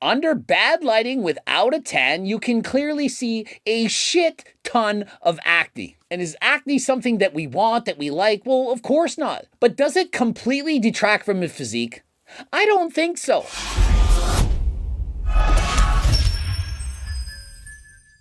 Under bad lighting without a tan, you can clearly see a shit ton of acne. And is acne something that we want, that we like? Well, of course not. But does it completely detract from his physique? I don't think so.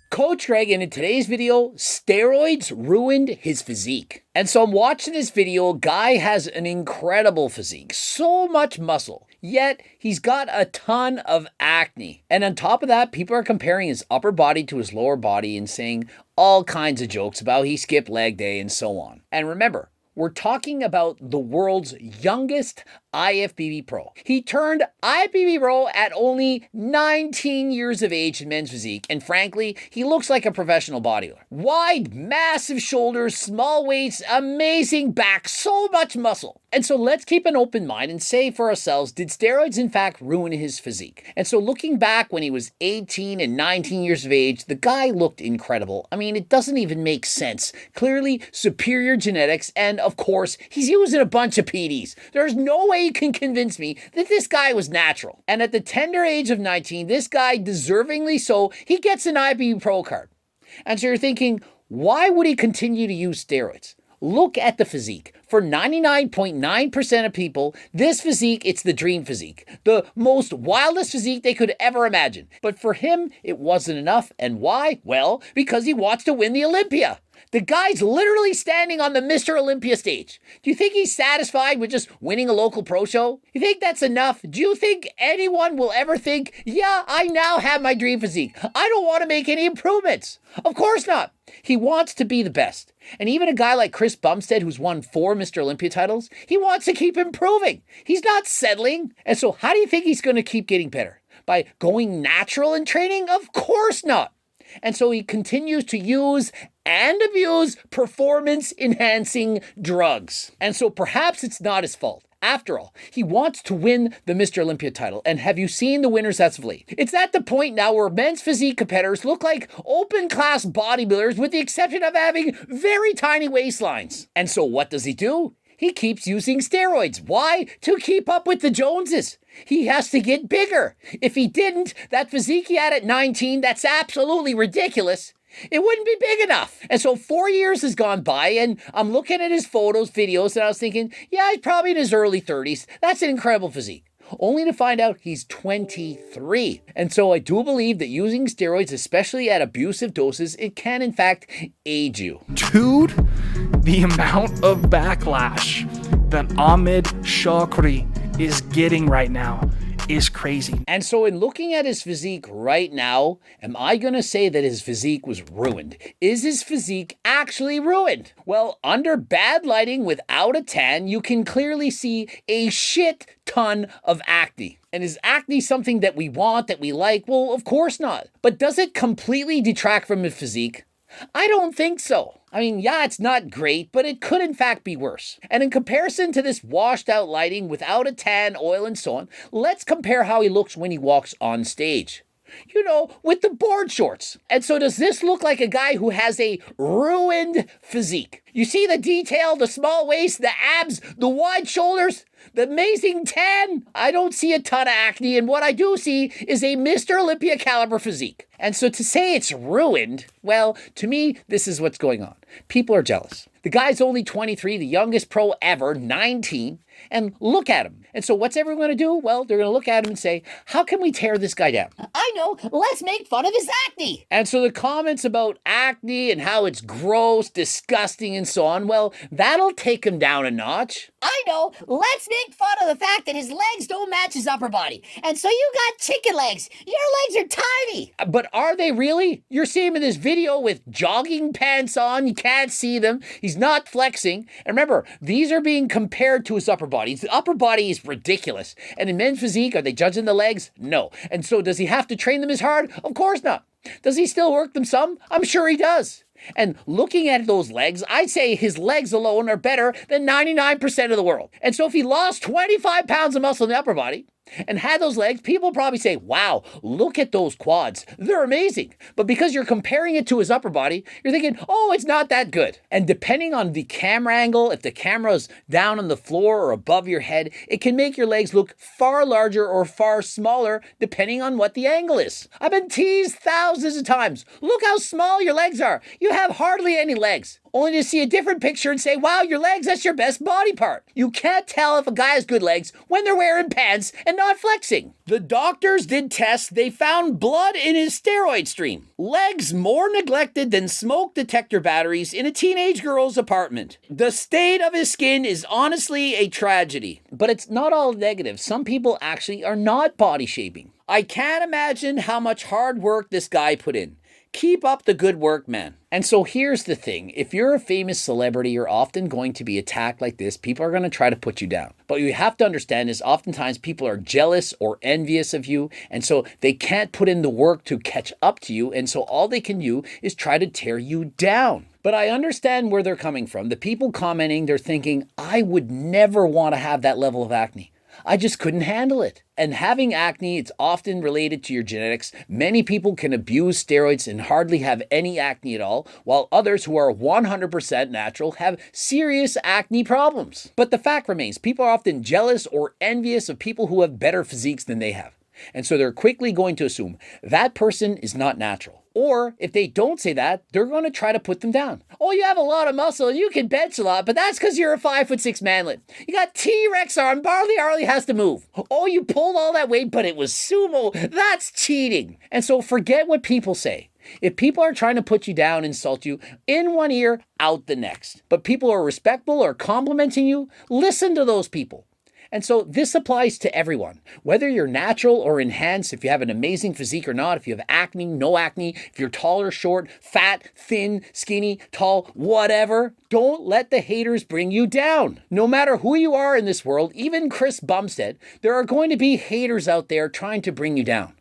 Coach Reagan, in today's video, steroids ruined his physique. And so I'm watching this video. Guy has an incredible physique, so much muscle, yet he's got a ton of acne. And on top of that, people are comparing his upper body to his lower body and saying all kinds of jokes about he skipped leg day and so on. And remember, we're talking about the world's youngest IFBB pro. He turned IFBB pro at only 19 years of age in men's physique, and frankly, he looks like a professional bodybuilder. Wide, massive shoulders, small weights, amazing back, so much muscle. And so let's keep an open mind and say for ourselves, did steroids in fact ruin his physique? And so looking back when he was 18 and 19 years of age, the guy looked incredible. I mean, it doesn't even make sense. Clearly superior genetics, and of course, he's using a bunch of PDs. There's no way you can convince me that this guy was natural. And at the tender age of 19, this guy, deservingly so, he gets an IFBB Pro card. And so you're thinking, why would he continue to use steroids? Look at the physique. For 99.9% of people, this physique, it's the dream physique. The most wildest physique they could ever imagine. But for him, it wasn't enough. And why? Well, because he wants to win the Olympia. The guy's literally standing on the Mr. Olympia stage. Do you think he's satisfied with just winning a local pro show? You think that's enough? Do you think anyone will ever think, yeah, I now have my dream physique. I don't want to make any improvements. Of course not. He wants to be the best. And even a guy like Chris Bumstead, who's won 4 Mr. Olympia titles, he wants to keep improving. He's not settling. And so how do you think he's going to keep getting better? By going natural in training? Of course not. And so he continues to use and abuse performance-enhancing drugs. And so perhaps it's not his fault. After all, he wants to win the Mr. Olympia title. And have you seen the winners as of late? It's at the point now where men's physique competitors look like open-class bodybuilders with the exception of having very tiny waistlines. And so what does he do? He keeps using steroids. Why? To keep up with the Joneses. He has to get bigger. If he didn't, that physique he had at 19, that's absolutely ridiculous. It wouldn't be big enough. And so 4 years has gone by, and I'm looking at his photos, videos, and I was thinking, yeah, he's probably in his early 30s. That's an incredible physique. Only to find out he's 23. And so I do believe that using steroids, especially at abusive doses, it can in fact age you. Dude, the amount of backlash that Ahmed Shakri is getting right now is crazy. And so in looking at his physique right now, am I going to say that his physique was ruined? Is his physique actually ruined? Well, under bad lighting without a tan, you can clearly see a shit ton of acne. And is acne something that we want, that we like? Well, of course not. But does it completely detract from his physique? I don't think so. I mean, yeah, it's not great, but it could in fact be worse. And in comparison to this washed out lighting without a tan, oil, and so on, let's compare how he looks when he walks on stage. You know, with the board shorts. And so does this look like a guy who has a ruined physique? You see the detail, the small waist, the abs, the wide shoulders, the amazing tan? I don't see a ton of acne, and what I do see is a Mr. Olympia caliber physique. And so to say it's ruined, well, to me, this is what's going on. People are jealous. The guy's only 23, the youngest pro ever, 19, and look at him. And so what's everyone going to do? Well, they're going to look at him and say, how can we tear this guy down? I know, let's make fun of his acne. And so the comments about acne and how it's gross, disgusting, and so on, well, that'll take him down a notch. I know, let's make fun of the fact that his legs don't match his upper body. And so you got chicken legs. Your legs are tiny. But are they really? You're seeing him in this video with jogging pants on. You can't see them. He's not flexing. And remember, these are being compared to his upper body. His upper body is ridiculous. And in men's physique, are they judging the legs? No. And so does he have to train them as hard? Of course not. Does he still work them some? I'm sure he does. And looking at those legs, I'd say his legs alone are better than 99% of the world. And so if he lost 25 pounds of muscle in the upper body, and had those legs, people probably say, wow, look at those quads. They're amazing. But because you're comparing it to his upper body, you're thinking, oh, it's not that good. And depending on the camera angle, if the camera's down on the floor or above your head, it can make your legs look far larger or far smaller depending on what the angle is. I've been teased thousands of times. Look how small your legs are. You have hardly any legs. Only to see a different picture and say, wow, your legs, that's your best body part. You can't tell if a guy has good legs when they're wearing pants and not flexing. The doctors did tests. They found blood in his steroid stream. Legs more neglected than smoke detector batteries in a teenage girl's apartment. The state of his skin is honestly a tragedy. But it's not all negative. Some people actually are not body shaping. I can't imagine how much hard work this guy put in. Keep up the good work, man. And so here's the thing. If you're a famous celebrity, you're often going to be attacked like this. People are going to try to put you down. But what you have to understand is oftentimes people are jealous or envious of you. And so they can't put in the work to catch up to you. And so all they can do is try to tear you down. But I understand where they're coming from. The people commenting, they're thinking, I would never want to have that level of acne. I just couldn't handle it. And having acne, it's often related to your genetics. Many people can abuse steroids and hardly have any acne at all, while others who are 100% natural have serious acne problems. But the fact remains, people are often jealous or envious of people who have better physiques than they have. And so they're quickly going to assume that person is not natural. Or if they don't say that, they're going to try to put them down. Oh, you have a lot of muscle and you can bench a lot, but that's because you're a 5'6" manlet. You got T-Rex arm, barely hardly has to move. Oh, you pulled all that weight, but it was sumo. That's cheating. And so forget what people say. If people are trying to put you down, insult you, in one ear, out the next. But people are respectful or complimenting you, listen to those people. And so this applies to everyone, whether you're natural or enhanced, if you have an amazing physique or not, if you have acne, no acne, if you're tall or short, fat, thin, skinny, tall, whatever. Don't let the haters bring you down. No matter who you are in this world, even Chris Bumstead, there are going to be haters out there trying to bring you down.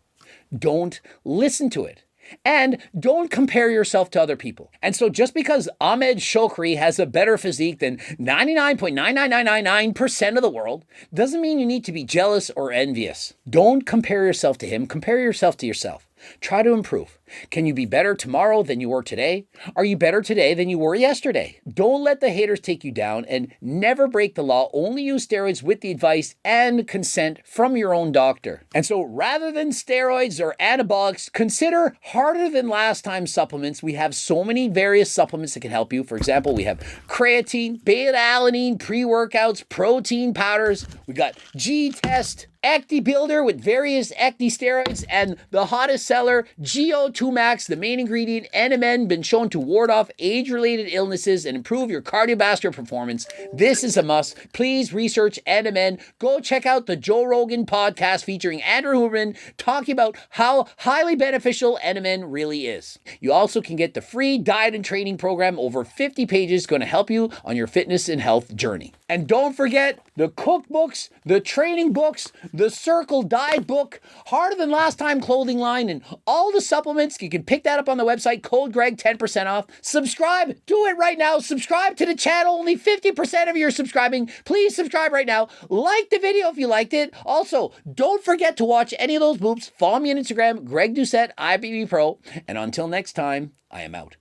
Don't listen to it. And don't compare yourself to other people. And so just because Ahmed Shokri has a better physique than 99.99999% of the world doesn't mean you need to be jealous or envious. Don't compare yourself to him. Compare yourself to yourself. Try to improve. Can you be better tomorrow than you were today? Are you better today than you were yesterday? Don't let the haters take you down and never break the law. Only use steroids with the advice and consent from your own doctor. And so rather than steroids or anabolics, consider harder than last time supplements. We have so many various supplements that can help you. For example, we have creatine, beta-alanine, pre-workouts, protein powders. We got G-Test, Acne Builder with various acne steroids, and the hottest seller, GO2 Max, the main ingredient, NMN, been shown to ward off age-related illnesses and improve your cardiovascular performance. This is a must. Please research NMN. Go check out the Joe Rogan podcast featuring Andrew Huberman talking about how highly beneficial NMN really is. You also can get the free diet and training program, over 50 pages, going to help you on your fitness and health journey. And don't forget the cookbooks, the training books, the Circle Diet book, Harder Than Last Time clothing line, and all the supplements. You can pick that up on the website. Code Greg, 10% off. Subscribe. Do it right now. Subscribe to the channel. Only 50% of you are subscribing. Please subscribe right now. Like the video if you liked it. Also, don't forget to watch any of those boops. Follow me on Instagram, Greg Doucette, IBB Pro. And until next time, I am out.